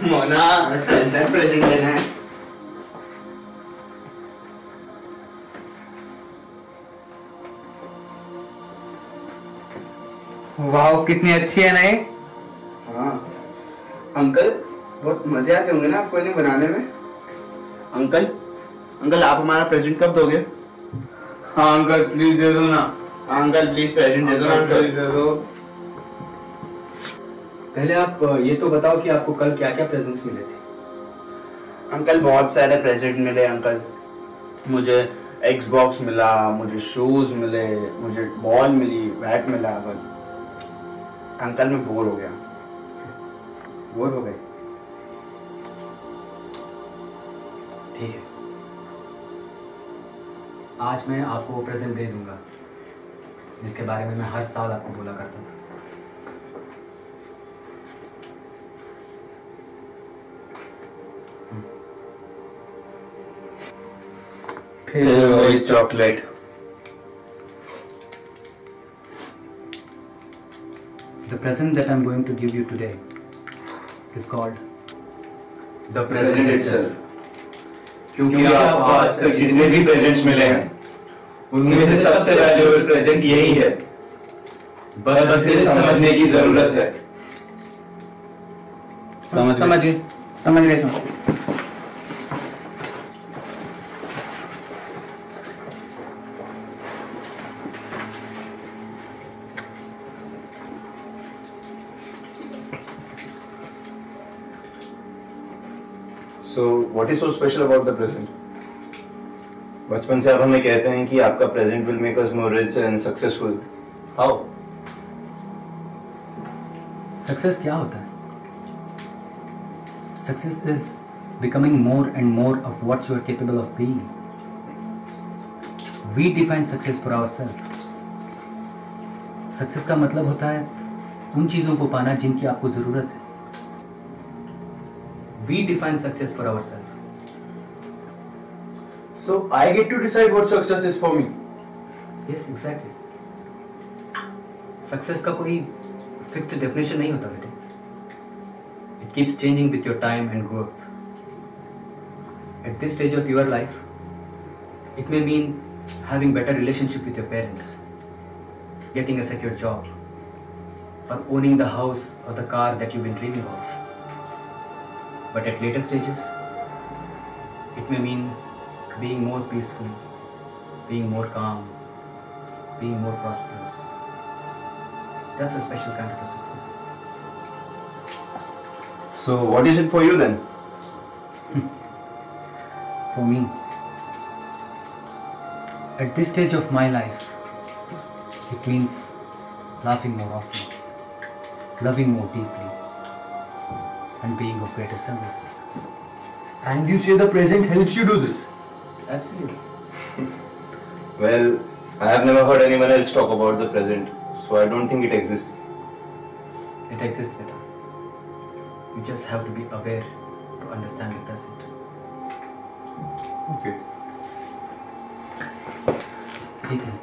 मोना चल प्रेजेंट लेना है। वाह कितनी अच्छी है नहीं? हाँ अंकल, बहुत मजे आते होंगे ना आपको इन्हें बनाने में। अंकल आप हमारा प्रेजेंट कब दोगे? हाँ अंकल प्लीज दे दो ना। अंकल प्लीज प्रेजेंट दे दो ना अंकल। दे दो। पहले आप ये तो बताओ कि आपको कल क्या क्या प्रेजेंट्स मिले थे? अंकल बहुत सारे प्रेजेंट मिले अंकल। मुझे एक्सबॉक्स मिला, मुझे शूज मिले, मुझे बॉल मिली, बैट मिला। अंकल मैं बोर हो गया। बोर हो गए? ठीक है, आज मैं आपको वो प्रेजेंट दे दूंगा जिसके बारे में मैं हर साल आपको बोला करता था। फिर वही chocolate. The present that I'm going to give you today is called The present itself। क्योंकि आपको आज तक जितने भी प्रेजेंट्स मिले हैं उनमें से सबसे वैल्यूएबल प्रेजेंट यही है। बस इसे समझने की जरूरत है। समझ गए। So what is so special about the present? बचपन से आप हमें कहते हैं कि आपका present will make us more rich and successful. How? Success क्या होता है? Success is becoming more and more of what you are capable of being. We define success for ourselves. Success का मतलब होता है उन चीजों को पाना जिनकी आपको जरूरत है। We define success for ourselves. So I get to decide what success is for me. Yes, exactly. Success का कोई फिक्स्ड डेफिनेशन नहीं होता बेटे। It keeps changing with your time and growth. At this stage of your life, it may mean having better relationship with your parents, getting a secure job, or owning the house or the car that you've been dreaming of. But at later stages, it may mean being more peaceful, being more calm, being more prosperous. That's a special kind of a success. So what is it for you then? For me, at this stage of my life, it means laughing more often, loving more deeply, and being of greater service. And you say the present helps you do this? Absolutely. Well, I have never heard anyone else talk about the present, so I don't think it exists. It exists, beta. You just have to be aware to understand the present. Okay. ठीक है।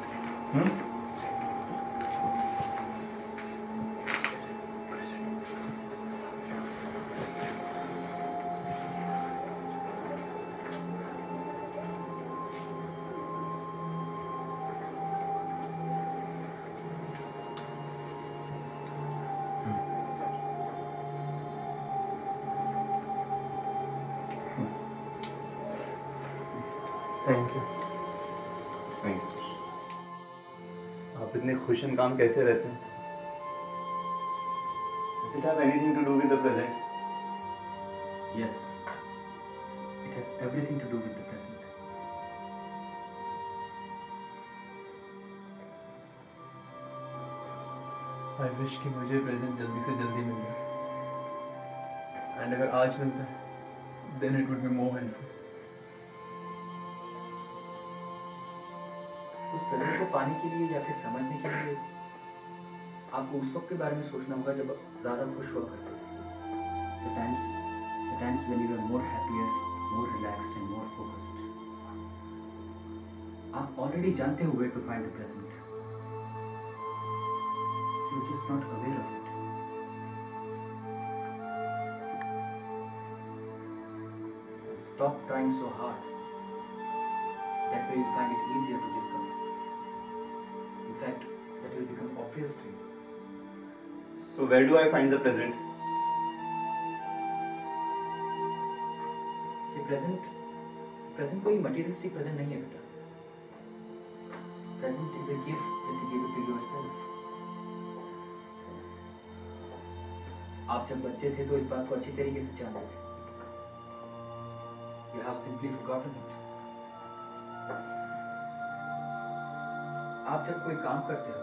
Thank you. Thank you. आप इतने खुश and काम कैसे रहते हैं? Does it have anything to do with the present? Yes. It has everything to do with the present. I wish कि मुझे प्रेजेंट जल्दी से जल्दी मिल जाए। And अगर आज मिलता है, then it would be more helpful. उस प्रेजेंट को पाने के लिए या फिर समझने के लिए आपको उस वक्त के बारे में सोचना होगा जब आप ज़्यादा खुश हुआ करते थे। The times when you were more happier, more relaxed and more focused. आप already जानते हो where to find the present. You're just not aware of it. Stop trying so hard. That way you find it easier to discover. In fact, that will become obvious to you. So where do I find the present? ये present कोई materialistic present नहीं है बेटा. Present is a gift that you give it to yourself. आप जब बच्चे थे तो इस बात को अच्छी तरीके से जानते थे. You have simply forgotten it. आप जब कोई काम करते हो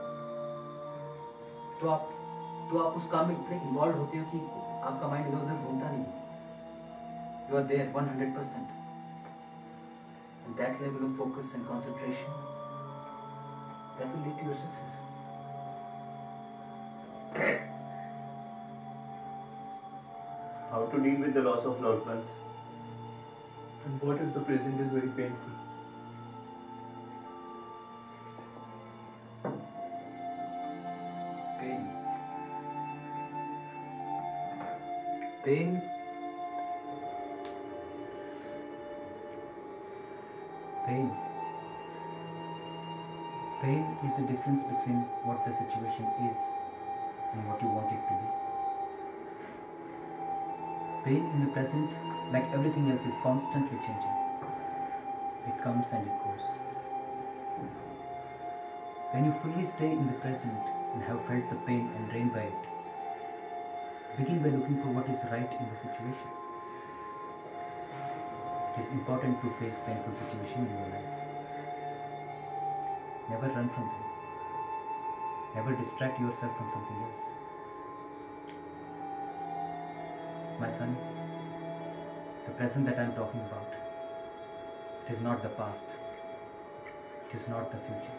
तो आप उस काम में इतने इन्वॉल्व होते हो कि आपका माइंड इधर उधर घूमता नहीं. You are there 100%. And that level of focus and concentration, that will lead to your success. How to deal with the loss of loved ones? And what if the present is very painful? Pain is the difference between what the situation is and what you want it to be. Pain in the present, like everything else, is constantly changing. It comes and it goes. When you fully stay in the present and have felt the pain and drained by it, begin by looking for what is right in the situation. It is important to face painful situations in your life. Never run from them. Never distract yourself from something else. My son, the present that I am talking about, it is not the past. It is not the future.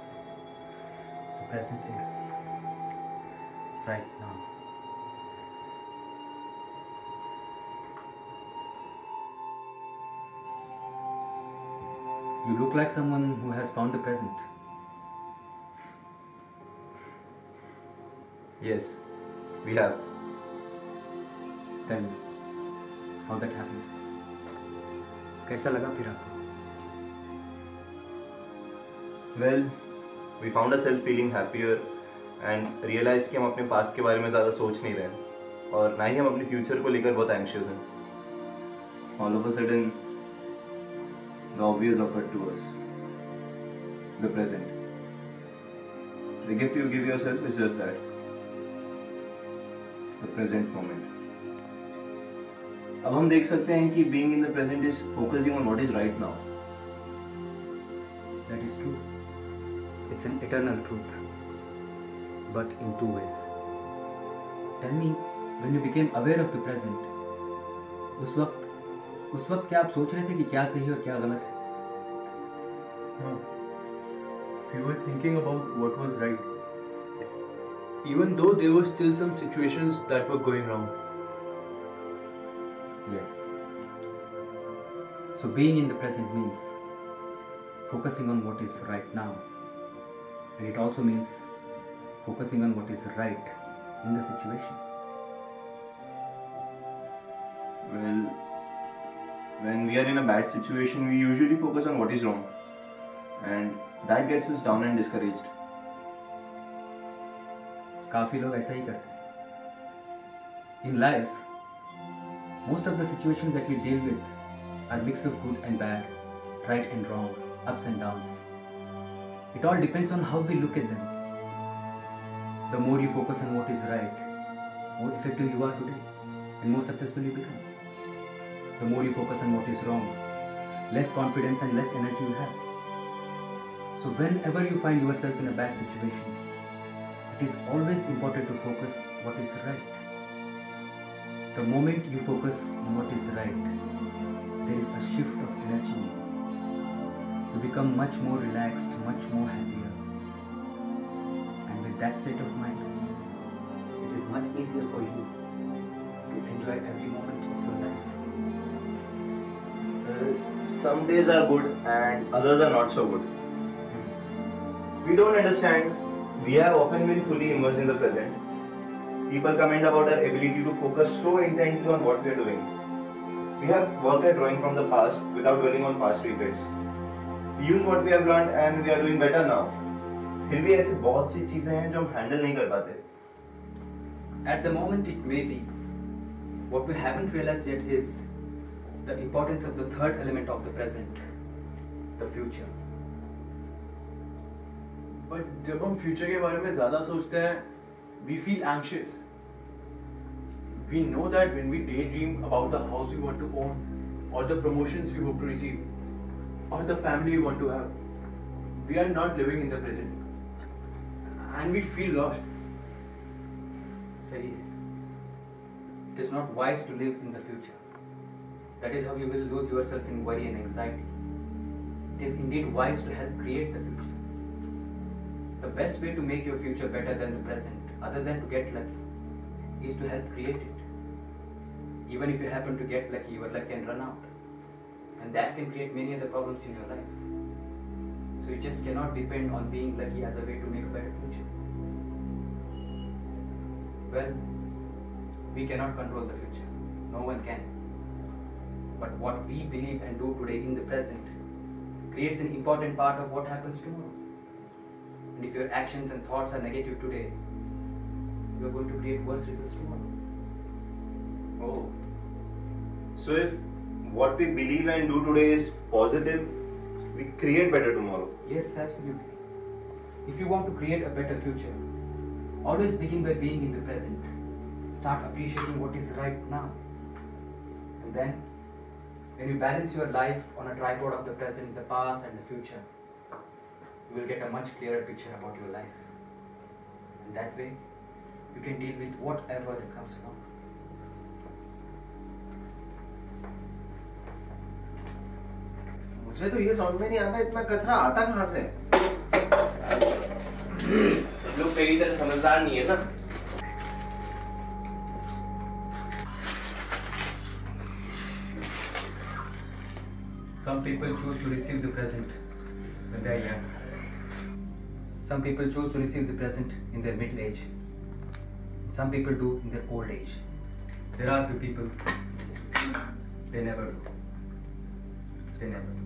The present is right now. You look like someone who has found the present. Yes, we have. Tell me, how that happened? कैसा लगा फिर आपको? Well, we found ourselves feeling happier and realized कि हम अपने past के बारे में ज़्यादा सोच नहीं रहे हैं और ना ही हम अपने future को लेकर बहुत anxious हैं. All of a sudden, the obvious occurred to us. The present. The gift you give yourself is just that. The present moment. अब हम देख सकते हैं कि being in the present is focusing on what is right now. That is true. It's an eternal truth, but in two ways. Tell me, when you became aware of the present, उस वक्त क्या आप सोच रहे थे कि क्या सही और क्या गलत है? No. We were thinking about what was right. Even though there were still some situations that were going wrong. Yes. So being in the present means focusing on what is right now. And it also means focusing on what is right in the situation. Well, when we are in a bad situation, we usually focus on what is wrong. And that gets us down and discouraged. काफी लोग ऐसा ही करते हैं. In life, most of the situations that we deal with are mix of good and bad, right and wrong, ups and downs. It all depends on how we look at them. The more you focus on what is right, more effective you are today and more successful you become. The more you focus on what is wrong, less confidence and less energy you have. So whenever you find yourself in a bad situation, it is always important to focus what is right. The moment you focus on what is right, there is a shift of energy. You become much more relaxed, much more happier. And with that state of mind, it is much easier for you to enjoy every moment of your life. Some days are good and others are not so good. We don't understand. We have often been fully immersed in the present. People comment about our ability to focus so intently on what we are doing. We have worked at drawing from the past without dwelling on past regrets. We use what we have learned and we are doing better now. फिर भी ऐसी बहुत सी चीजें हैं जो हम handle नहीं कर पाते. At the moment it may be. What we haven't realized yet is the importance of the third element of the present, the future. But जब हम future के बारे में ज़्यादा सोचते हैं, we feel anxious. We know that when we daydream about the house we want to own, or the promotions we hope to receive, or the family we want to have, we are not living in the present, and we feel lost. Sahi hai. It is not wise to live in the future. That is how you will lose yourself in worry and anxiety. It is indeed wise to help create the future. The best way to make your future better than the present, other than to get lucky, is to help create it. Even if you happen to get lucky, your luck can run out. And that can create many other problems in your life. So you just cannot depend on being lucky as a way to make a better future. Well, we cannot control the future. No one can. But what we believe and do today in the present creates an important part of what happens tomorrow. And if your actions and thoughts are negative today, you are going to create worse results tomorrow. Oh. So if what we believe and do today is positive, we create better tomorrow. Yes, absolutely. If you want to create a better future, always begin by being in the present. Start appreciating what is right now. And then, when you balance your life on a tripod of the present, the past and the future, you will get a much clearer picture about your life. And that way, you can deal with whatever that comes along. मुझे तो ये समझ में नहीं आता इतना कचरा आता कहाँ से? सब लोग तेरी तरह समझदार नहीं है ना. Some people choose to receive the present when they are young. Some people choose to receive the present in their middle age. Some people do in their old age. There are few people, they never do. They never do.